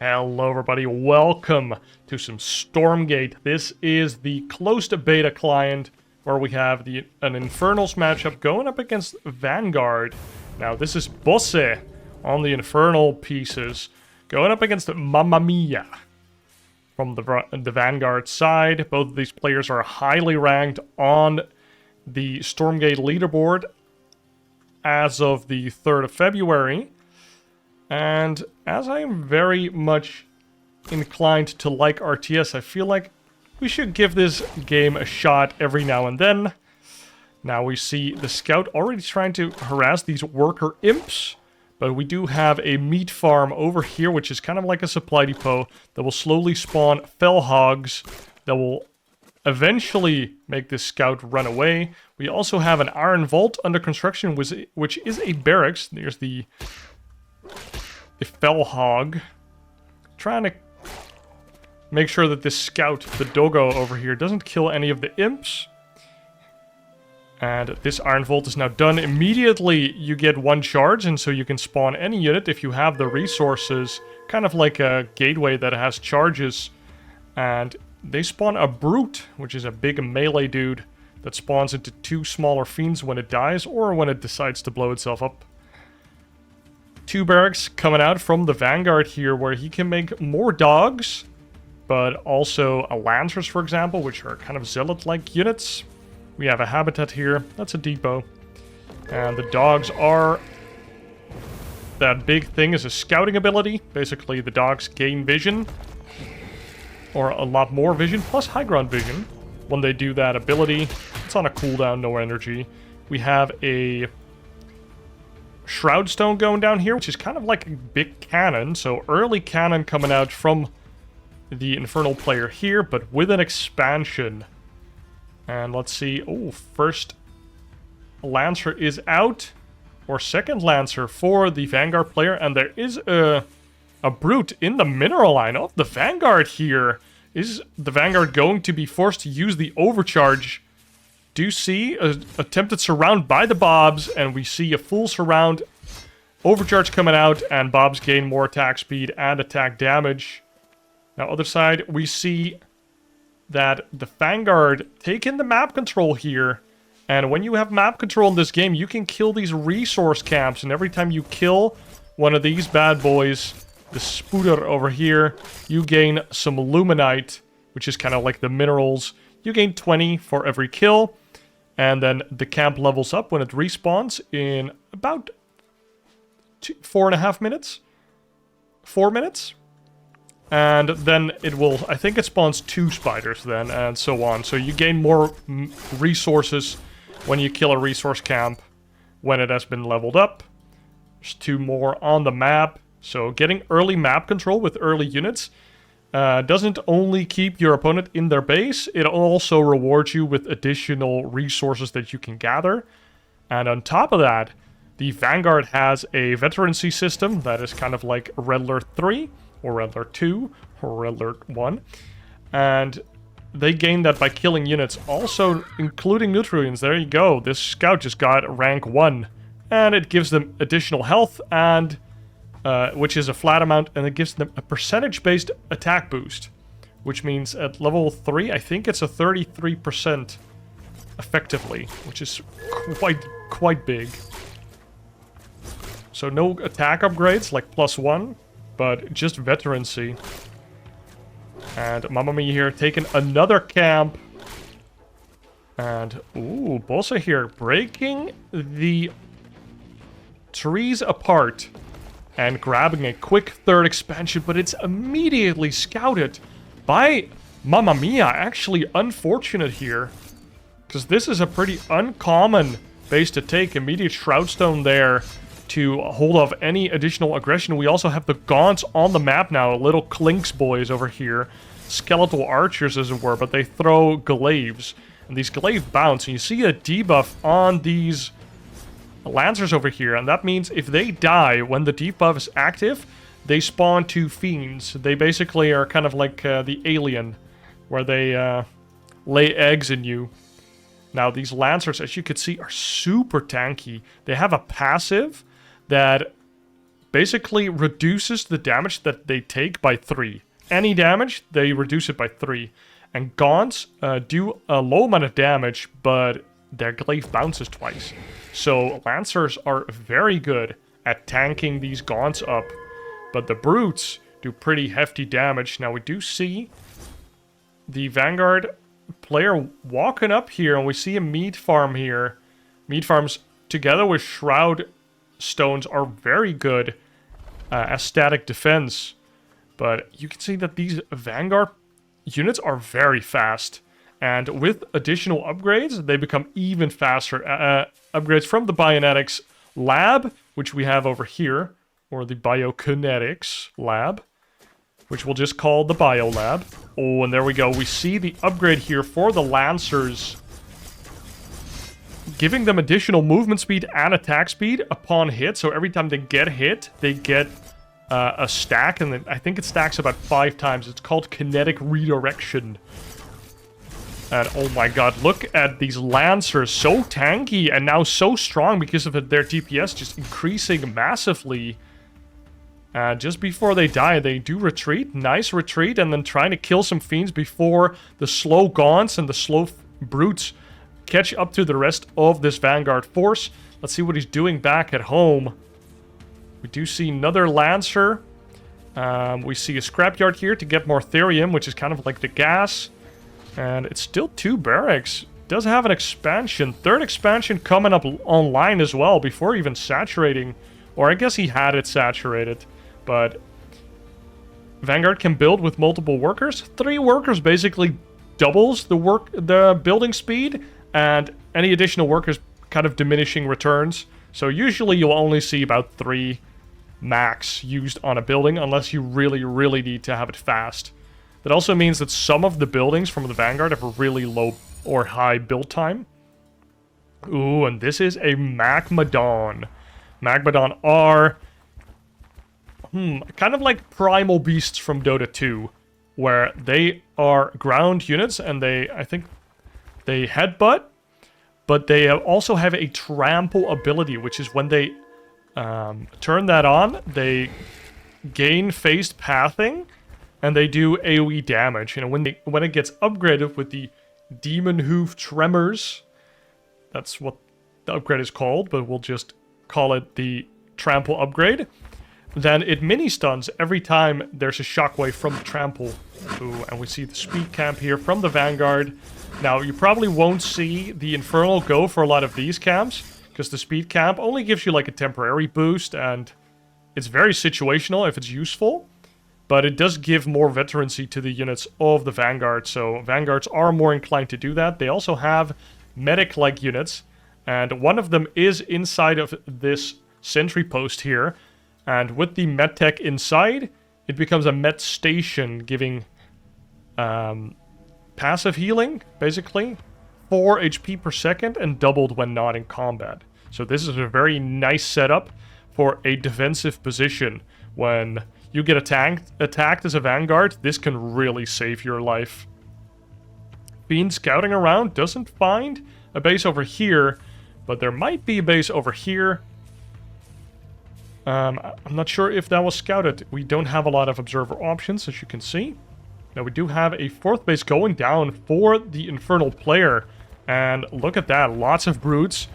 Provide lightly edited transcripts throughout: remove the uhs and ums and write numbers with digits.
Hello everybody, welcome to some StormGate. This is the closed beta client where we have an Infernals matchup going up against Vanguard. Now this is Bosse on the Infernal pieces going up against Mamma Mia from the Vanguard side. Both of these players are highly ranked on the StormGate leaderboard as of the 3rd of February. And as I am very much inclined to like RTS, I feel like we should give this game a shot every now and then. Now we see the scout already trying to harass these worker imps, but we do have a meat farm over here, which is kind of like a supply depot that will slowly spawn fell hogs that will eventually make this scout run away. We also have an iron vault under construction, which is a barracks. There's the fell hog. Trying to make sure that this scout, the doggo over here, doesn't kill any of the imps. And this iron vault is now done. Immediately you get one charge, and so you can spawn any unit if you have the resources. Kind of like a gateway that has charges. And they spawn a brute, which is a big melee dude that spawns into 2 smaller fiends when it dies or when it decides to blow itself up. 2 barracks coming out from the Vanguard here, where he can make more dogs, but also a Lancers, for example, which are kind of zealot-like units. We have a habitat here. That's a depot. And the dogs are... that big thing is a scouting ability. Basically, the dogs gain vision, or a lot more vision, plus high ground vision. When they do that ability, it's on a cooldown, no energy. We have a Shroud Stone going down here, which is kind of like a big cannon. So early cannon coming out from the Infernal player here, but with an expansion. And let's see. Oh, first Lancer is out, or second Lancer for the Vanguard player. And there is a brute in the mineral line of the Vanguard here. Is the Vanguard going to be forced to use the overcharge? Do see a attempted surround by the Bobs, and we see a full surround overcharge coming out, and Bobs gain more attack speed and attack damage. Now, other side, we see that the Vanguard taking the map control here, and when you have map control in this game, you can kill these resource camps, and every time you kill one of these bad boys, the Spooter over here, you gain some Luminite, which is kind of like the minerals. You gain 20 for every kill. And then the camp levels up when it respawns in about 4.5 minutes. 4 minutes. And then it will, I think it spawns 2 spiders then, and so on. So you gain more resources when you kill a resource camp when it has been leveled up. There's 2 more on the map. So getting early map control with early units doesn't only keep your opponent in their base, it also rewards you with additional resources that you can gather. And on top of that, the Vanguard has a veterancy system that is kind of like Red Alert 3, or Red Alert 2, or Red Alert 1. And they gain that by killing units, also including Neutrians. There you go, this scout just got rank 1. And it gives them additional health, and which is a flat amount, and it gives them a percentage-based attack boost, which means at level 3, I think it's a 33% effectively, which is quite big. So no attack upgrades like +1, but just veterancy. And Mamma Mia here taking another camp. And, ooh, Bosse here breaking the trees apart and grabbing a quick 3rd expansion, but it's immediately scouted by Mamma Mia. Actually unfortunate here, because this is a pretty uncommon base to take. Immediate Shroudstone there to hold off any additional aggression. We also have the Gaunts on the map now, little Clinks boys over here. Skeletal archers, as it were, but they throw glaives. And these glaive bounce, and you see a debuff on these Lancers over here, and that means if they die when the debuff is active, they spawn 2 fiends. They basically are kind of like the alien, where they lay eggs in you. Now, these Lancers, as you can see, are super tanky. They have a passive that basically reduces the damage that they take by 3. Any damage, they reduce it by 3. And Gaunts do a low amount of damage, but their glaive bounces twice. So Lancers are very good at tanking these Gaunts up. But the Brutes do pretty hefty damage. Now we do see the Vanguard player walking up here, and we see a meat farm here. Meat farms together with Shroud Stones are very good as static defense. But you can see that these Vanguard units are very fast. And with additional upgrades, they become even faster. Upgrades from the Bionetics lab, which we have over here, or the Biokinetics lab, which we'll just call the Bio lab. Oh, and there we go. We see the upgrade here for the Lancers, giving them additional movement speed and attack speed upon hit. So every time they get hit, they get a stack, and then I think it stacks about 5 times. It's called kinetic redirection. And oh my god, look at these Lancers, so tanky and now so strong because of their DPS just increasing massively. Just before they die, they do retreat. Nice retreat, and then trying to kill some fiends before the slow Gaunts and the slow Brutes catch up to the rest of this Vanguard force. Let's see what he's doing back at home. We do see another Lancer. We see a scrapyard here to get more Therium, which is kind of like the gas. And it's still 2 barracks. Does have an expansion. 3rd expansion coming up online as well before even saturating. Or I guess he had it saturated. But Vanguard can build with multiple workers. 3 workers basically doubles the building speed. And any additional workers kind of diminishing returns. So usually you'll only see about 3 max used on a building unless you really, really need to have it fast. That also means that some of the buildings from the Vanguard have a really low or high build time. Ooh, and this is a Magmadon. Magmadon are kind of like primal beasts from Dota 2, where they are ground units and I think they headbutt, but they also have a trample ability, which is when they turn that on, they gain phased pathing. And they do AoE damage. And when it gets upgraded with the Demon Hoof Tremors, that's what the upgrade is called, but we'll just call it the Trample upgrade, then it mini-stuns every time there's a shockwave from the Trample. Ooh, and we see the speed camp here from the Vanguard. Now, you probably won't see the Infernal go for a lot of these camps, because the speed camp only gives you like a temporary boost, and it's very situational if it's useful. But it does give more veterancy to the units of the Vanguard, so Vanguards are more inclined to do that. They also have medic-like units, and one of them is inside of this sentry post here. And with the medtech inside, it becomes a med station, giving passive healing, basically, 4 HP per second, and doubled when not in combat. So this is a very nice setup for a defensive position. When you get attacked as a Vanguard, this can really save your life. Fiend scouting around, doesn't find a base over here, but there might be a base over here. I'm not sure if that was scouted. We don't have a lot of observer options, as you can see. Now we do have a 4th base going down for the Infernal player. And look at that, lots of Brutes.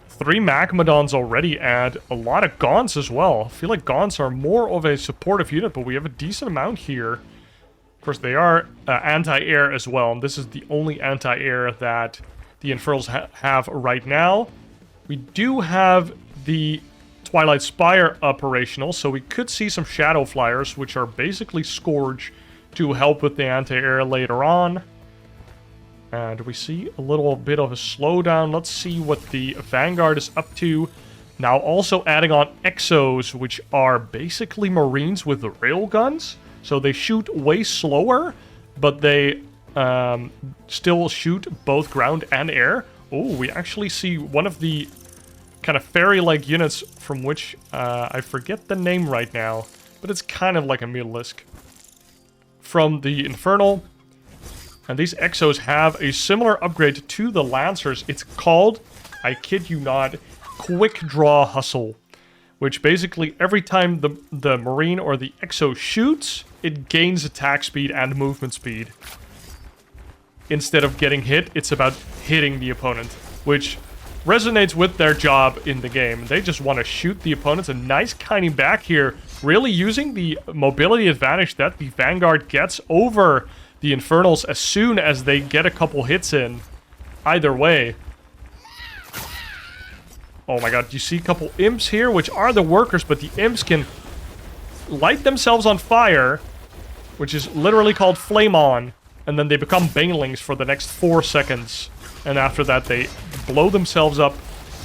3 Magmadons already, and a lot of Gaunts as well. I feel like Gaunts are more of a supportive unit, but we have a decent amount here. Of course, they are anti-air as well, and this is the only anti-air that the Infernals have right now. We do have the Twilight Spire operational, so we could see some Shadow Flyers, which are basically Scourge, to help with the anti-air later on. And we see a little bit of a slowdown. Let's see what the Vanguard is up to. Now also adding on Exos, which are basically Marines with the railguns. So they shoot way slower, but they still shoot both ground and air. Oh, we actually see one of the kind of fairy-like units from which I forget the name right now, but it's kind of like a Mutalisk from the Infernal. And these Exos have a similar upgrade to the Lancers. It's called, I kid you not, Quick Draw Hustle, which basically every time the Marine or the Exo shoots, it gains attack speed and movement speed. Instead of getting hit, it's about hitting the opponent, which resonates with their job in the game. They just want to shoot the opponents. A nice kiting back here, really using the mobility advantage that the Vanguard gets over the Infernals as soon as they get a couple hits in. Either way. Oh my god, you see a couple imps here, which are the workers, but the imps can light themselves on fire, which is literally called flame on, and then they become banelings for the next 4 seconds. And after that, they blow themselves up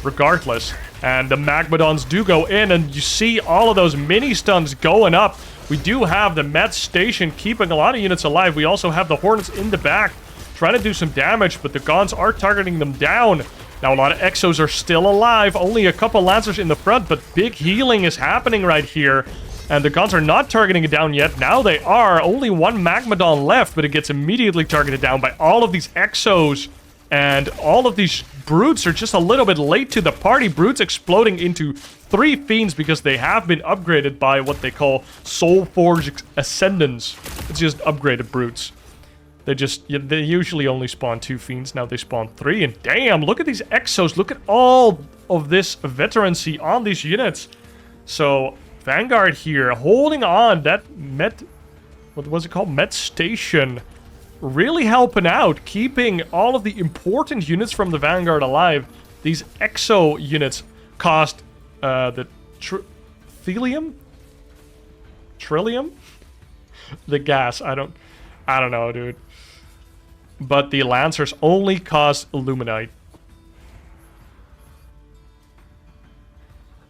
regardless. And the Magmadons do go in, and you see all of those mini-stuns going up. We do have the Met Station keeping a lot of units alive. We also have the Hornets in the back trying to do some damage, but the Gons are targeting them down. Now, a lot of Exos are still alive. Only a couple Lancers in the front, but big healing is happening right here. And the Gons are not targeting it down yet. Now they are. Only one Magmadon left, but it gets immediately targeted down by all of these Exos. And all of these Brutes are just a little bit late to the party. Brutes exploding into 3 Fiends because they have been upgraded by what they call Soulforged Ascendants. It's just upgraded Brutes. They usually only spawn 2 Fiends. Now they spawn 3. And damn, look at these Exos. Look at all of this veterancy on these units. So, Vanguard here holding on. That what was it called? Met Station. Really helping out, keeping all of the important units from the Vanguard alive. These Exo units cost the Trillium? The gas. I don't know, dude. But the Lancers only cost Illuminite.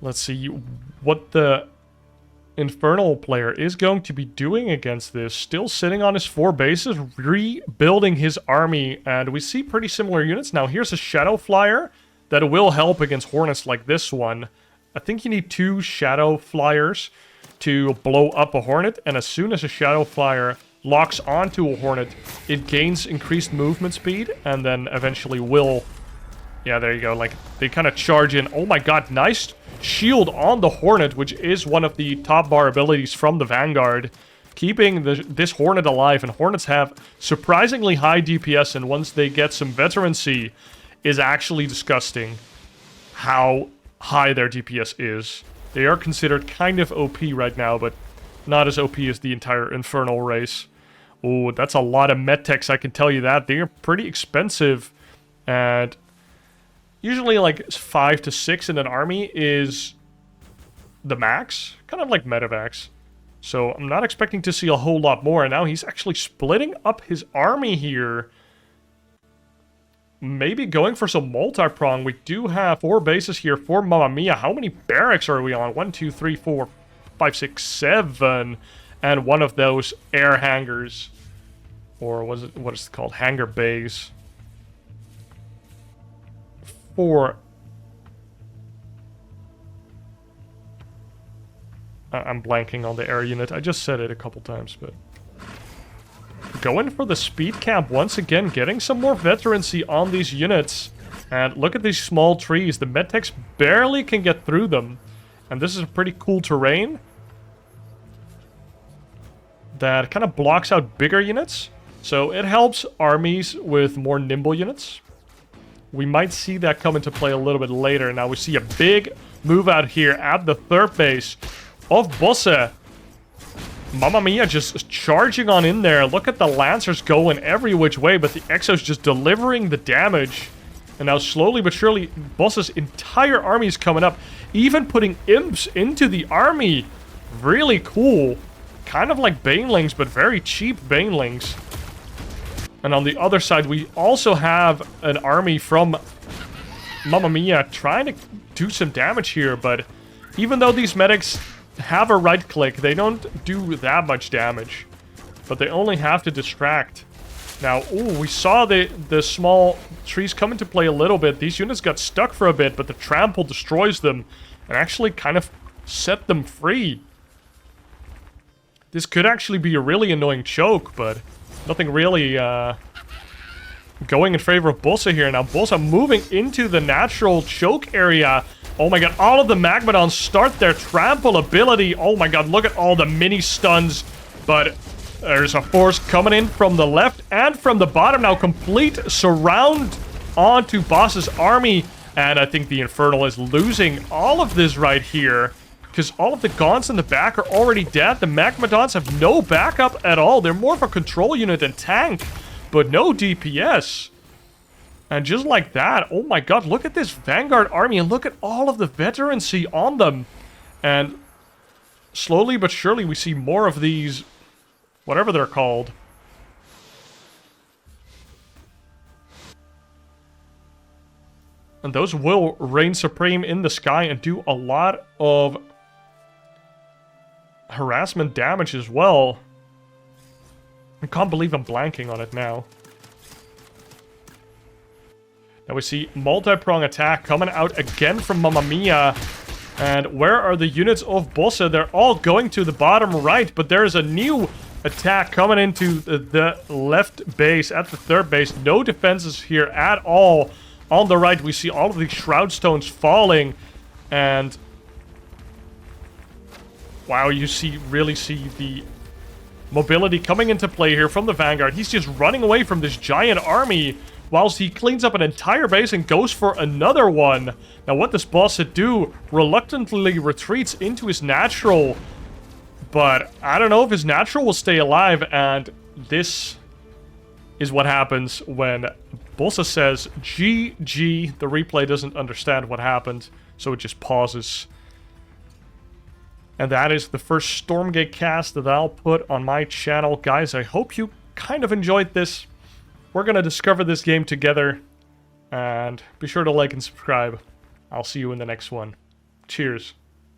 Let's see what the Infernal player is going to be doing against this. Still sitting on his 4 bases, rebuilding his army, and we see pretty similar units. Now here's a Shadow Flyer that will help against Hornets like this one. I think you need 2 Shadow Flyers to blow up a Hornet, and as soon as a Shadow Flyer locks onto a Hornet, it gains increased movement speed, and then eventually will... Yeah, there you go. Like, they kind of charge in. Oh my god, nice shield on the Hornet, which is one of the top bar abilities from the Vanguard. Keeping this Hornet alive, and Hornets have surprisingly high DPS, and once they get some veterancy, is actually disgusting how high their DPS is. They are considered kind of OP right now, but not as OP as the entire Infernal race. Oh, that's a lot of medtechs, I can tell you that. They are pretty expensive, and usually like 5 to 6 in an army is the max, kind of like medevacs. So I'm not expecting to see a whole lot more, and now he's actually splitting up his army here. Maybe going for some multi-prong. We do have 4 bases here for Mamma Mia. How many barracks are we on? 1, 2, 3, 4, 5, 6, 7. And one of those air hangars. Or what is it called? Hangar bays. 4. I'm blanking on the air unit. I just said it a couple times, but... Going for the speed camp once again, getting some more veterancy on these units. And look at these small trees. The medtechs barely can get through them. And this is a pretty cool terrain that kind of blocks out bigger units. So it helps armies with more nimble units. We might see that come into play a little bit later. Now we see a big move out here at the 3rd base of Bosse. Mamma Mia just charging on in there. Look at the Lancers going every which way, but the Exos just delivering the damage. And now slowly but surely, Bosse's entire army is coming up. Even putting imps into the army. Really cool. Kind of like banelings, but very cheap banelings. And on the other side, we also have an army from Mamma Mia trying to do some damage here, but even though these medics have a right click, they don't do that much damage. But they only have to distract. Now, ooh, we saw the small trees come into play a little bit. These units got stuck for a bit, but the trample destroys them and actually kind of set them free. This could actually be a really annoying choke, but nothing really going in favor of Bosse here. Now, Bosse moving into the natural choke area. Oh my god, all of the Magmadons start their trample ability. Oh my god, look at all the mini stuns. But there's a force coming in from the left and from the bottom now. Complete surround onto Bosse's army. And I think the Infernal is losing all of this right here. Because all of the Gaunts in the back are already dead. The Magmadons have no backup at all. They're more of a control unit than tank. But no DPS. And just like that, oh my god, look at this Vanguard army and look at all of the veterancy on them. And slowly but surely we see more of these, whatever they're called. And those will reign supreme in the sky and do a lot of harassment damage as well. I can't believe I'm blanking on it now. Now we see multi-prong attack coming out again from Mamma Mia. And where are the units of Bosse? They're all going to the bottom right, but there's a new attack coming into the left base at the third base. No defenses here at all. On the right, we see all of these Shroud Stones falling. And wow, you really see the mobility coming into play here from the Vanguard. He's just running away from this giant army whilst he cleans up an entire base and goes for another one. Now what does Bosse do? Reluctantly retreats into his natural. But I don't know if his natural will stay alive. And this is what happens when Bosse says GG. The replay doesn't understand what happened, so it just pauses. And that is the first StormGate cast that I'll put on my channel. Guys, I hope you kind of enjoyed this. We're going to discover this game together. And be sure to like and subscribe. I'll see you in the next one. Cheers.